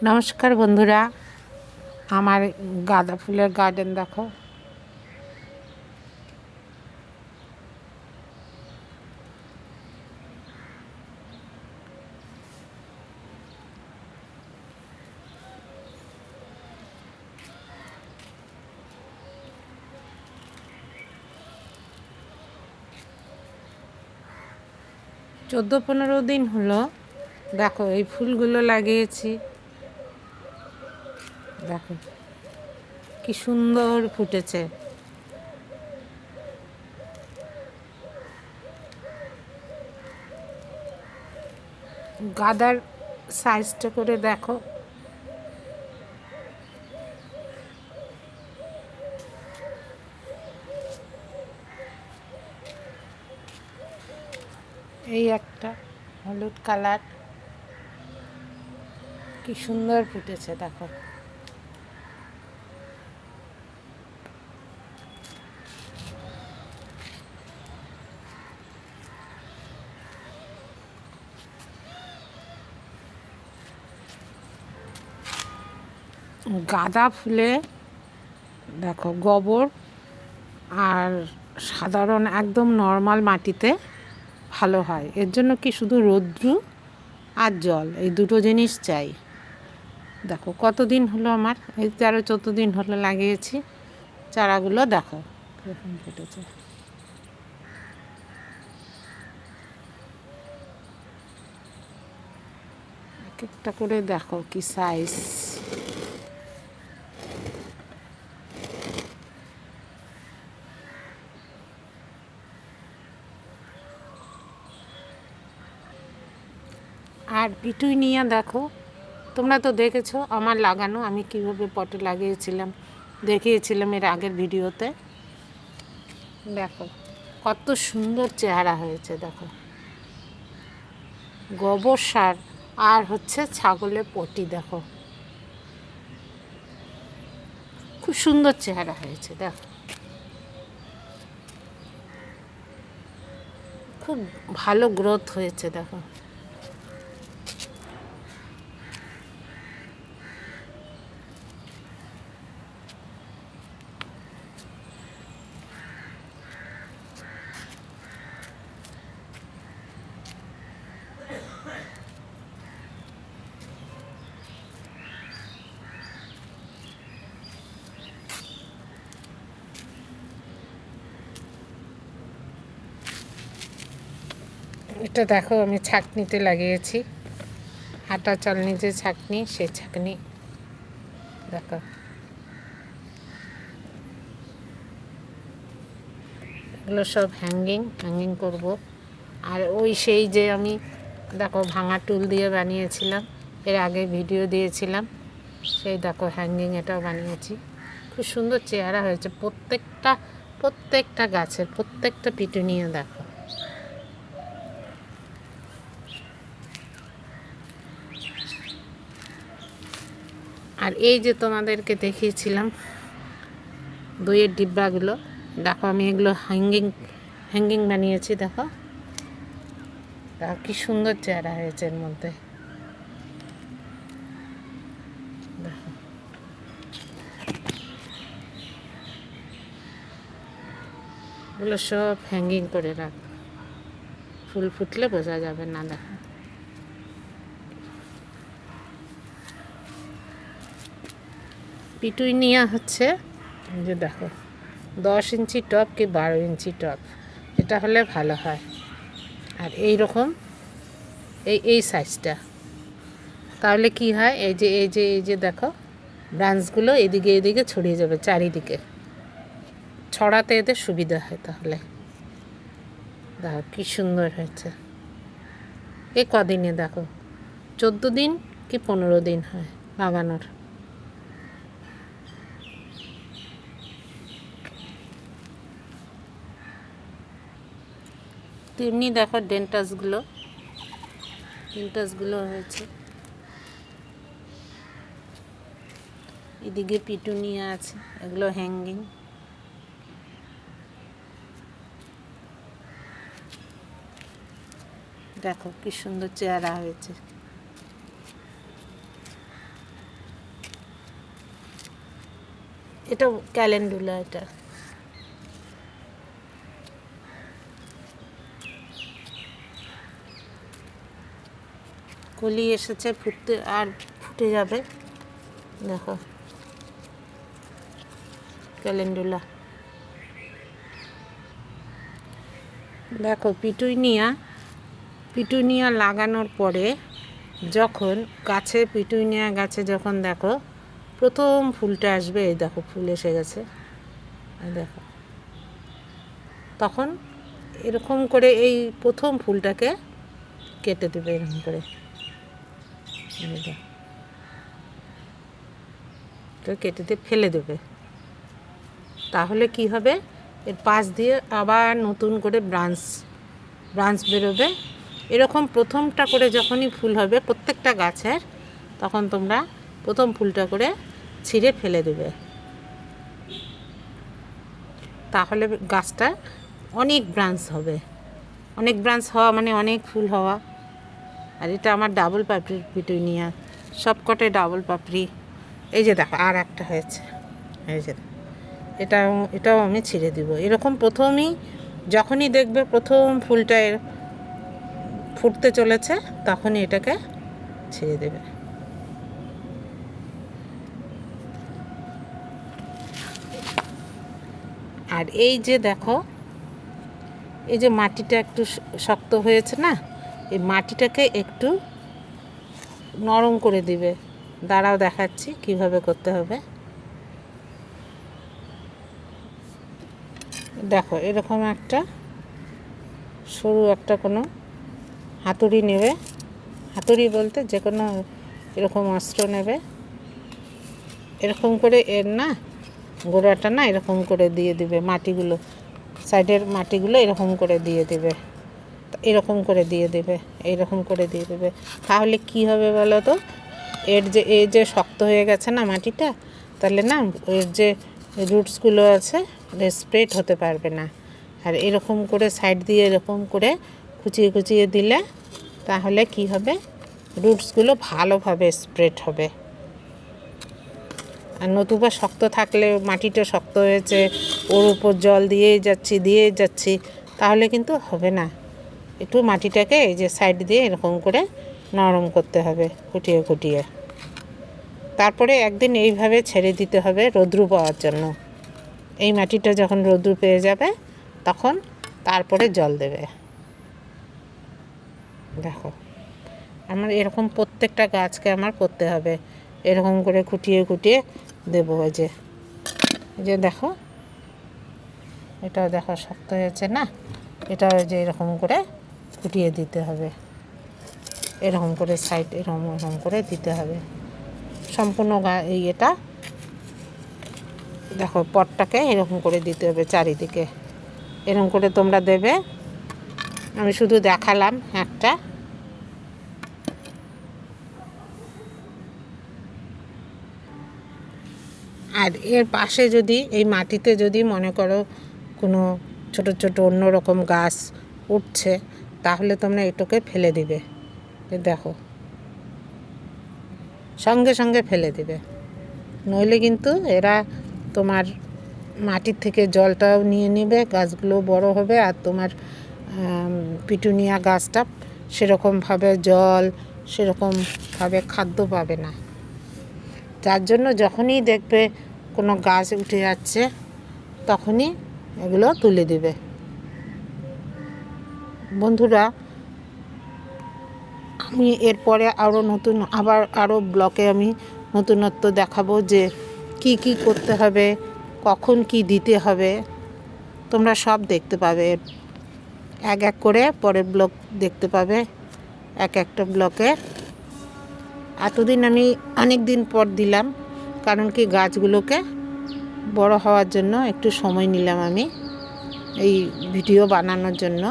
নমস্কার বন্ধুরা, আমার গাঁদা ফুলের গার্ডেন দেখো। চোদ্দো 15 দিন হলো দেখো এই ফুলগুলো লাগিয়েছি। দেখো কি সুন্দর ফুটেছে। গাঁদার সাইজটা করে দেখো। এই একটা হলুদ কালার, কি সুন্দর ফুটেছে দেখো। গাঁদা ফুলে দেখো গোবর আর সাধারণ একদম নর্মাল মাটিতে ভালো হয়। এর জন্য কি শুধু রৌদ্র আর জল, এই দুটো জিনিস চাই। দেখো কতদিন হলো আমার, এই 13-14 দিন হলো লাগিয়েছি। চারাগুলো দেখো কীরকম ফুটেছে। এক একটা করে দেখো কি সাইজ। আর পিটুনিয়া দেখো, তোমরা তো দেখেছো আমার লাগানো, আমি কিভাবে পটে লাগিয়েছিলাম, দেখিয়েছিলাম এর আগের ভিডিওতে। দেখো কত সুন্দর চেহারা হয়েছে। দেখো গোবর সার আর হচ্ছে ছাগলের পটি, দেখো খুব সুন্দর চেহারা হয়েছে। দেখো খুব ভালো গ্রোথ হয়েছে। দেখো এটা দেখো আমি ছাঁকনিতে লাগিয়েছি, আটা চালনি যে ছাঁকনি, সেই ছাঁকনি। দেখো এগুলো সব হ্যাঙ্গিং করব। আর ওই সেই যে আমি দেখো ভাঙা টুল দিয়ে বানিয়েছিলাম, এর আগে ভিডিও দিয়েছিলাম, সেই দেখো হ্যাঙ্গিং এটাও বানিয়েছি। খুব সুন্দর চেহারা হয়েছে প্রত্যেকটা গাছের, প্রত্যেকটা পিটুনিয়া দেখো। আর এই যে তোমাদেরকে দেখিয়েছিলাম দইয়ের ডিব্বাগুলো, দেখো আমি এগুলো হ্যাঙ্গিং বানিয়েছি। দেখো দেখো কি সুন্দর চেহারা হয়েছে এর মধ্যে। দেখো এগুলো সব হ্যাঙ্গিং করে রাখ, ফুল ফুটলে বোঝা যাবে না। দেখো পিটুনিয়া হচ্ছে যে দেখো 10 ইঞ্চি টব কি 12 ইঞ্চি টব, এটা হলে ভালো হয়। আর এই রকম এই সাইজটা, তাহলে কি হয়, এই যে দেখো ব্রাঞ্চগুলো এদিকে ছড়িয়ে যাবে, চারিদিকে ছড়াতে এদের সুবিধা হয়। তাহলে দেখো কি সুন্দর হয়েছে। এ কদিনে দেখো 14 দিন কি 15 দিন হয় লাগানোর। তেমনি দেখো ডেন্টাসগুলো হয়েছে। এদিকে পিটুনিয়া আছে, এগুলো হ্যাঙ্গিং। দেখো কি সুন্দর চেহারা হয়েছে। এটা ক্যালেন্ডুলা। এটা কলি এসেছে, ফুটতে আর ফুটে যাবে। দেখো ক্যালেন্ডুলা। দেখো পিটুনিয়া লাগানোর পরে যখন পিটুনিয়া গাছে যখন দেখো প্রথম ফুলটা আসবে, এই দেখো ফুল এসে গেছে, দেখো তখন এরকম করে এই প্রথম ফুলটাকে কেটে দেবে, এরকম করে কেটে দিয়ে ফেলে দেবে। তাহলে কি হবে, এর পাশ দিয়ে আবার নতুন করে ব্রাঞ্চ বেরোবে। এরকম প্রথমটা করে যখনই ফুল হবে প্রত্যেকটা গাছের, তখন তোমরা প্রথম ফুলটা করে ছিঁড়ে ফেলে দেবে। তাহলে গাছটা অনেক ব্রাঞ্চ হবে। অনেক ব্রাঞ্চ হওয়া মানে অনেক ফুল হওয়া। আর এটা আমার ডাবল পাপড়ির পিটুনিয়া, সবকটাই ডাবল পাপড়ি। এই যে দেখো আর একটা হয়েছে, এই যে এটাও আমি ছিঁড়ে দিব। এরকম প্রথমেই যখনই দেখবে প্রথম ফুলটা ফুটতে চলেছে, তখনই এটাকে ছিঁড়ে দেবে। আর এই যে দেখো, এই যে মাটিটা একটু শক্ত হয়েছে না, এই মাটিটাকে একটু নরম করে দিবে। দাঁড়াও দেখাচ্ছি কিভাবে করতে হবে। দেখো এরকম একটা সরু একটা কোনো হাতুড়ি নেবে, হাতুড়ি বলতে যে কোনো এরকম অস্ত্র নেবে, এরকম করে এর না গোড়াটা না এরকম করে দিয়ে দিবে, মাটিগুলো সাইডের মাটিগুলো এরকম করে দিয়ে দেবে, এরকম করে দিয়ে দেবে, এইরকম করে দিয়ে দেবে। তাহলে কি হবে বলো তো, এই যে শক্ত হয়ে গেছে না মাটিটা, তাহলে না এর যে রুটসগুলো আছে স্প্রেড হতে পারবে না। আর এরকম করে সাইড দিয়ে এরকম করে কুচিয়ে দিলে তাহলে কি হবে, রুটসগুলো ভালোভাবে স্প্রেড হবে। আর নতুবা শক্ত থাকলে, মাটিটা শক্ত হয়েছে, ওর উপর জল দিয়েই যাচ্ছি, তাহলে কিন্তু হবে না। একটু মাটিটাকে এই যে সাইড দিয়ে এরকম করে নরম করতে হবে, খুঁটিয়ে। তারপরে একদিন এইভাবে ছেড়ে দিতে হবে রৌদ্র পাওয়ার জন্য। এই মাটিটা যখন রৌদ্র পেয়ে যাবে তখন তারপরে জল দেবে। দেখো আমার এরকম প্রত্যেকটা গাছকে আমার করতে হবে, এরকম করে খুঁটিয়ে দেবো। এই যে দেখো, এটাও দেখো শক্ত হয়েছে না, এটাও যে এরকম করে ফুটিয়ে দিতে হবে, এরকম করে সাইড এরকম করে দিতে হবে সম্পূর্ণ এটা। দেখো পটটাকে এরকম করে দিতে হবে চারিদিকে, এরকম করে তোমরা দেবে। আমি শুধু দেখালাম একটা। আর এর পাশে যদি এই মাটিতে যদি মনে করো কোনো ছোট অন্যরকম গাছ উঠছে, তাহলে তোমরা এটাকে ফেলে দিবে। দেখো সঙ্গে ফেলে দিবে, নইলে কিন্তু এরা তোমার মাটির থেকে জলটাও নিয়ে নেবে, গাছগুলো বড় হবে, আর তোমার পিটুনিয়া গাছটা সেরকমভাবে জল, সেরকমভাবে খাদ্য পাবে না। যার জন্য যখনই দেখবে কোনো গাছ উঠে যাচ্ছে, তখনই এগুলো তুলে দিবে। বন্ধুরা, আমি এরপরে আরও ব্লকে আমি নতুনত্ব দেখাবো, যে কি করতে হবে, কখন কি দিতে হবে, তোমরা সব দেখতে পাবে। এক করে পরের ব্লক দেখতে পাবে, একটা ব্লকে। এতদিন আমি অনেক দিন পর দিলাম, কারণ কি গাছগুলোকে বড় হওয়ার জন্য একটু সময় নিলাম আমি এই ভিডিও বানানোর জন্য।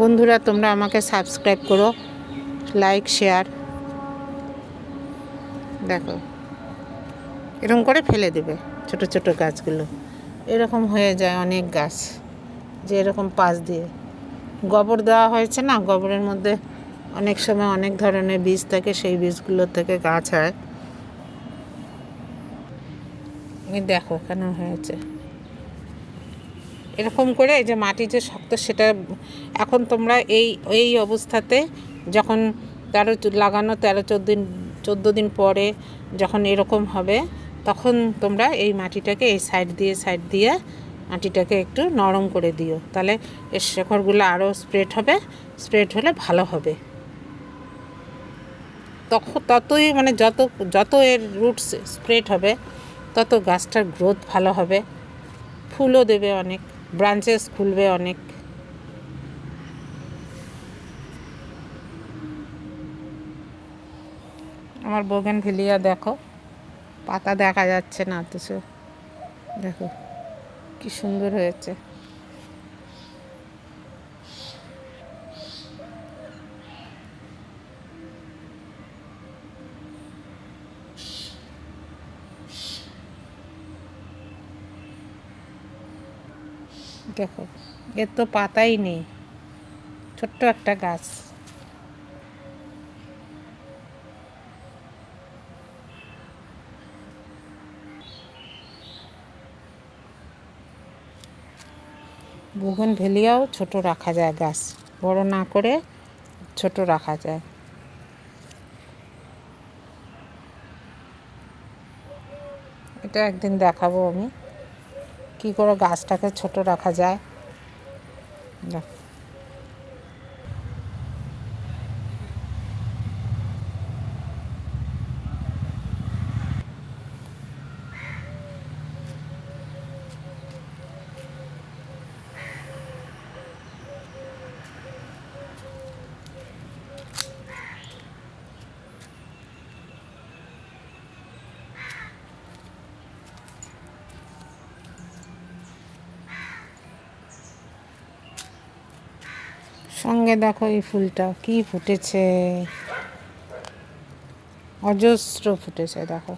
বন্ধুরা, তোমরা আমাকে সাবস্ক্রাইব করো, লাইক শেয়ার। দেখো এরকম করে ফেলে দেবে ছোট গাছগুলো, এরকম হয়ে যায় অনেক গাছ, যে এরকম পাশ দিয়ে গোবর দেওয়া হয়েছে না, গোবরের মধ্যে অনেক সময় অনেক ধরনের বীজ থাকে, সেই বীজগুলোর থেকে গাছ হয়। এই দেখো কেন হয়েছে এরকম করে। এই যে মাটি যে শক্ত সেটা এখন তোমরা এই এই অবস্থাতে যখন লাগানো 13-14 দিন পরে যখন এরকম হবে তখন তোমরা এই মাটিটাকে এই সাইড দিয়ে মাটিটাকে একটু নরম করে দিও, তাহলে এর শেকড়গুলো আরও স্প্রেড হবে, স্প্রেড হলে ভালো হবে। ততই মানে যত যত এর রুটস স্প্রেড হবে তত গাছটার গ্রোথ ভালো হবে, ফুলও দেবে অনেক, ব্রাঞ্চেস খুলবে অনেক। আমার বোগেনভিলিয়া দেখো, পাতা দেখা যাচ্ছে না তো, দেখো কি সুন্দর হয়েছে। দেখো এর তো পাতাই নেই, ছোট্ট একটা গাছ। বোগেনভিলিয়াও ছোট রাখা যায়, গাছ বড় না করে ছোট রাখা যায়। এটা একদিন দেখাবো আমি কি করে গাছটাকে ছোট রাখা যায়। সঙ্গে দেখো এই ফুলটা কি ফুটেছে, অজস্র ফুটেছে দেখো।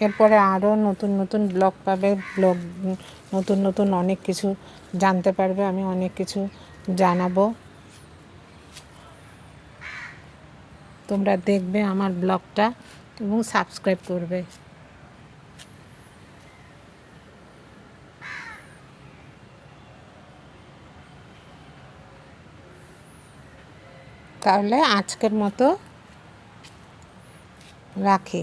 এরপরে আরও নতুন নতুন ব্লগ পাবে, নতুন নতুন অনেক কিছু জানতে পারবে, আমি অনেক কিছু জানাবো। তোমরা দেখবে আমার ব্লগটা এবং সাবস্ক্রাইব করবে। তাহলে আজকের মতো রাখি।